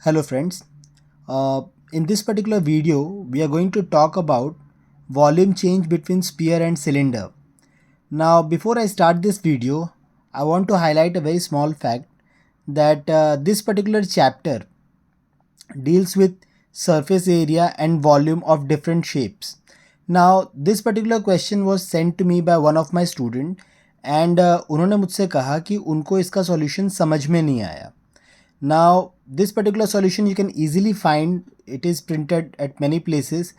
Hello friends, in this particular video we are going to talk about volume change between sphere and cylinder. Now before I start this video, I want to highlight a very small fact that this particular chapter deals with surface area and volume of different shapes. Now this particular question was sent to me by one of my student and उन्होंने मुझसे कहा कि उनको इसका solution समझ में नहीं आया. Now this particular solution you can easily find, it is printed at many places.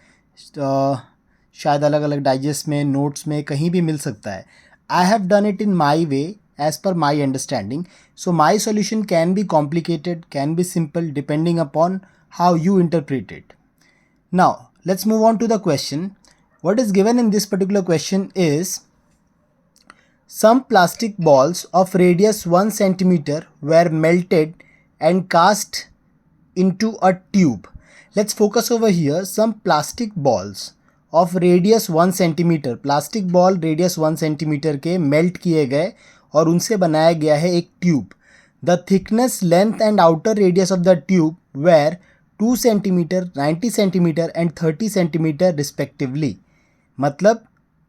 शायद अलग अलग डाइजेस्ट में, नोट्स में, कहीं भी मिल सकता है. I have done it in my way as per my understanding. So my solution can be complicated, can be simple depending upon how you interpret it. Now let's move on to the question. What is given in this particular question is some plastic balls of radius 1 centimeter were melted and cast into a tube. Let's focus over here. Some plastic balls of radius 1 centimeter, plastic ball radius 1 centimetre के melt किए गए और उनसे बनाया गया है एक tube. The thickness, length and outer radius of the tube were 2 centimetre, 90 centimetre and 30 centimetre respectively. मतलब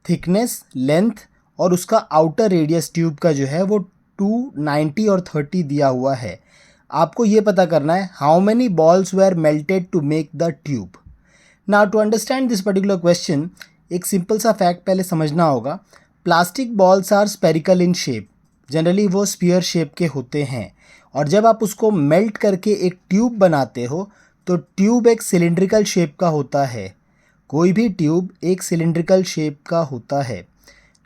थिकनेस, लेंथ और उसका आउटर रेडियस ट्यूब का जो है वो 2, 90 और 30 दिया हुआ है. आपको ये पता करना है how many balls were melted to make the tube. Now to understand this particular question एक सिंपल सा फैक्ट पहले समझना होगा. Plastic balls are spherical in shape. Generally वो स्फीयर शेप के होते हैं और जब आप उसको मेल्ट करके एक ट्यूब बनाते हो तो ट्यूब एक सिलिंड्रिकल शेप का होता है. कोई भी ट्यूब एक सिलिंड्रिकल शेप का होता है.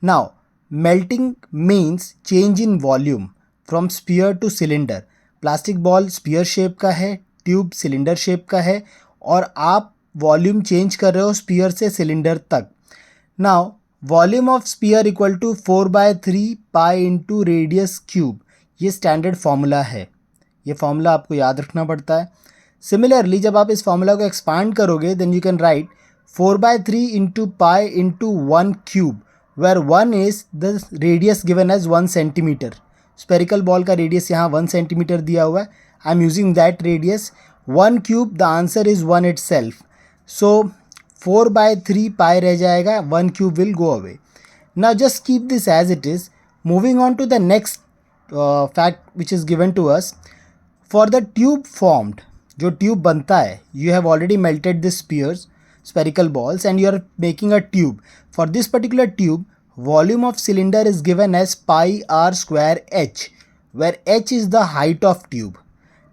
Now melting means change in volume from sphere two cylinder. Plastic ball sphere shape का है, ट्यूब सिलेंडर शेप का है और आप वॉल्यूम चेंज कर रहे हो स्फीयर से सिलेंडर तक. Now volume of sphere equal to 4/3 pi into radius cube. ये स्टैंडर्ड फार्मूला है. ये फार्मूला आपको याद रखना पड़ता है. सिमिलरली जब आप इस फार्मूला को एक्सपांड करोगे then you can write 4/3 into pi into 1 cube where 1 is the radius given as 1 centimetre. Spherical ball का रेडियस यहाँ 1 सेंटीमीटर दिया हुआ है. I am using that radius. 1 cube the answer is 1 itself. So 4/3 pi रह जाएगा, 1 cube will go away. Now just keep this as it is. Moving on to the next fact which is given to us. For the tube formed, जो tube बनता है, you have already melted this spheres, spherical balls, and you are making a tube. For this particular tube, volume of cylinder is given as pi r square h, where h is the height of tube.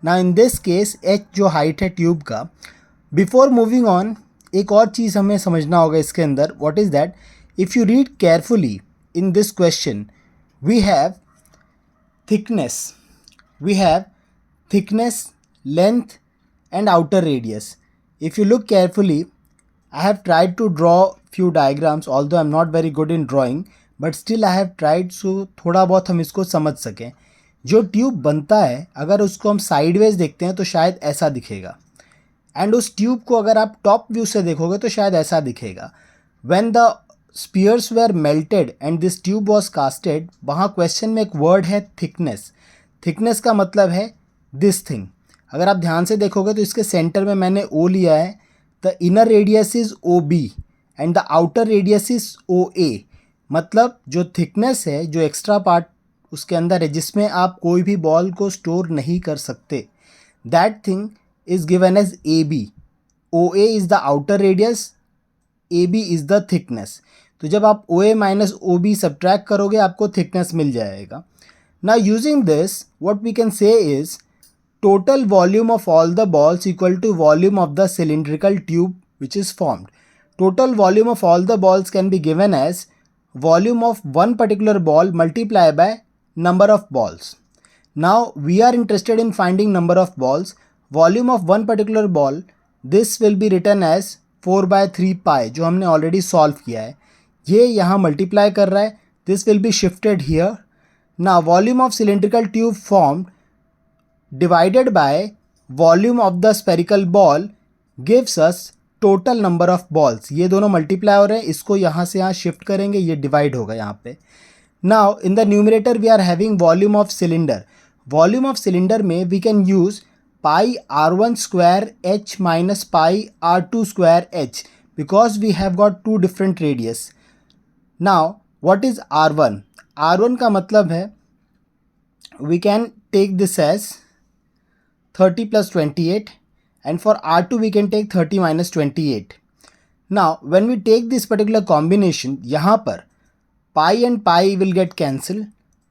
Now in this case h जो height है tube का. Before moving on, एक और चीज़ हमें समझना होगा इसके अंदर. What is that? If you read carefully in this question, we have thickness, length and outer radius. If you look carefully, I have tried to draw few diagrams, although I am not very good in drawing, but still I have tried so थोड़ा बहुत हम इसको समझ सकें. जो tube बनता है अगर उसको हम साइडवेज देखते हैं तो शायद ऐसा दिखेगा, एंड उस ट्यूब को अगर आप टॉप व्यू से देखोगे तो शायद ऐसा दिखेगा. When the spheres were melted and this tube was casted, वहाँ क्वेश्चन में एक वर्ड है थिकनेस. थिकनेस का मतलब है दिस थिंग. अगर आप ध्यान से देखोगे तो इसके सेंटर में मैंने ओ लिया है. The inner radius is OB and the outer radius is OA. मतलब जो थिकनेस है, जो एक्स्ट्रा पार्ट उसके अंदर है जिसमें आप कोई भी बॉल को स्टोर नहीं कर सकते, that thing is given as AB. OA is the outer radius, AB is the thickness. तो जब आप OA माइनस OB सब्ट्रैक्ट करोगे आपको थिकनेस मिल जाएगा. Now using this what we can say is total volume of all the balls equal to volume of the cylindrical tube which is formed. Total volume of all the balls can be given as volume of one particular ball multiplied by number of balls. Now we are interested in finding number of balls. Volume of one particular ball, this will be written as 4/3 pi, जो हमने already solve किया है. ये यहाँ multiply कर रहा है. This will be shifted here. Now volume of cylindrical tube formed divided by volume of the spherical ball gives us total number of balls. ये दोनों मल्टीप्लाई हो रहे हैं, इसको यहाँ से यहाँ शिफ्ट करेंगे, ये डिवाइड होगा यहाँ पे. Now in the numerator we are having volume of cylinder. Volume of cylinder में we can use pi r1 square h minus pi r2 square h, because we have got two different radius. Now what is r1? r1 का मतलब है, we can take this as 30 plus 28, and for r2 we can take 30 minus 28. Now when we take this particular combination, यहाँ पर pi and pi will get cancelled.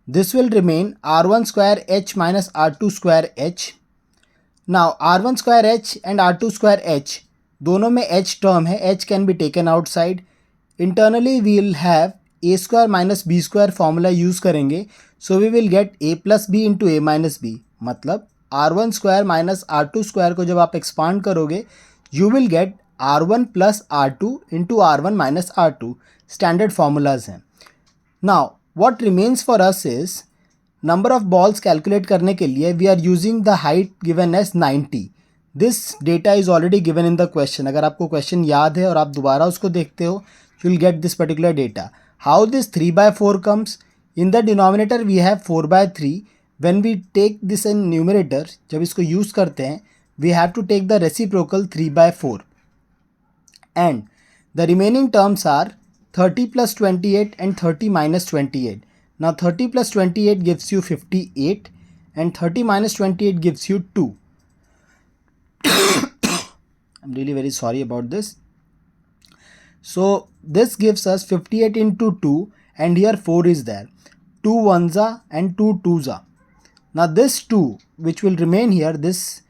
This will remain r1 square h minus r2 square h. Now r1 square h and r2 square h, दोनों में h term है, h can be taken outside. Internally we will have a square minus b square formula use करेंगे, so we will get a plus b into a minus b. मतलब r1 square minus r2 square को जब आप expand करोगे, you will get r1 plus r2 into r1 minus r2. Standard formulas हैं. Now what remains for us is number of balls calculate करने के लिए we are using the height given as 90. This data is already given in the question. अगर आपको question याद है और आप दोबारा उसको देखते हो, you will get this particular data. How this 3 by 4 comes? In the denominator we have 4 by 3. When we take this in numerator, जब इसको use करते हैं, we have to take the reciprocal 3 by 4. And the remaining terms are 30 plus 28 and 30 minus 28. Now 30 plus 28 gives you 58 and 30 minus 28 gives you 2. I'm really very sorry about this. So this gives us 58 into 2, and here 4 is there. 2 ones are and 2 twos are. Now this 2 which will remain here, this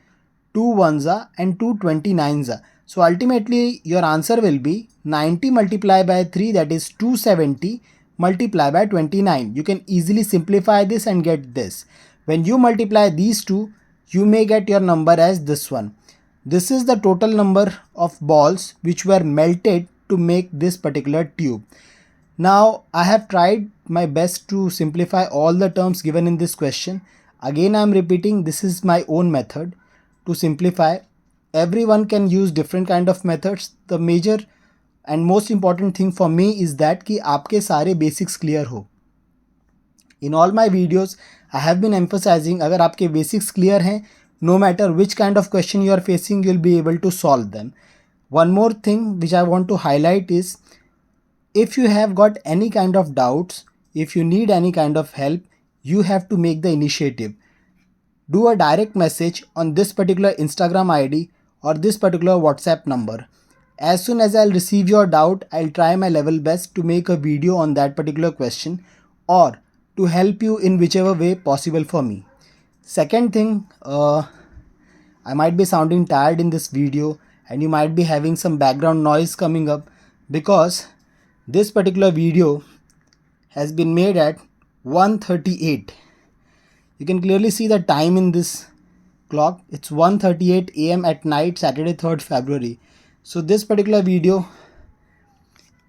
2 ones are and 2 29s are. So ultimately your answer will be 90 multiplied by 3, that is 270 multiplied by 29. You can easily simplify this and get this. When you multiply these two, you may get your number as this one. This is the total number of balls which were melted to make this particular tube. Now I have tried my best to simplify all the terms given in this question. Again I am repeating, this is my own method to simplify. Everyone can use different kind of methods. The major and most important thing for me is that कि आपके सारे basics clear हो. In all my videos I have been emphasizing, अगर आपके basics clear हैं, no matter which kind of question you are facing, you will be able to solve them. One more thing which I want to highlight is, if you have got any kind of doubts, if you need any kind of help, you have to make the initiative. Do a direct message on this particular Instagram ID or this particular WhatsApp number. As soon as I'll receive your doubt, I'll try my level best to make a video on that particular question or to help you in whichever way possible for me. Second thing, I might be sounding tired in this video and you might be having some background noise coming up, because this particular video has been made at 1:38. You can clearly see the time in this clock. It's 1:38 AM at night, Saturday 3rd February. So this particular video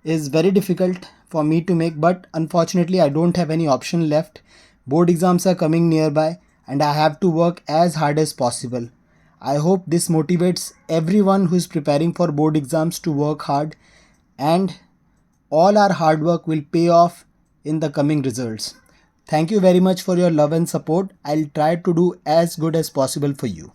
is very difficult for me to make, but unfortunately I don't have any option left. Board exams are coming nearby and I have to work as hard as possible. I hope this motivates everyone who is preparing for board exams to work hard, and all our hard work will pay off in the coming results. Thank you very much for your love and support. I'll try to do as good as possible for you.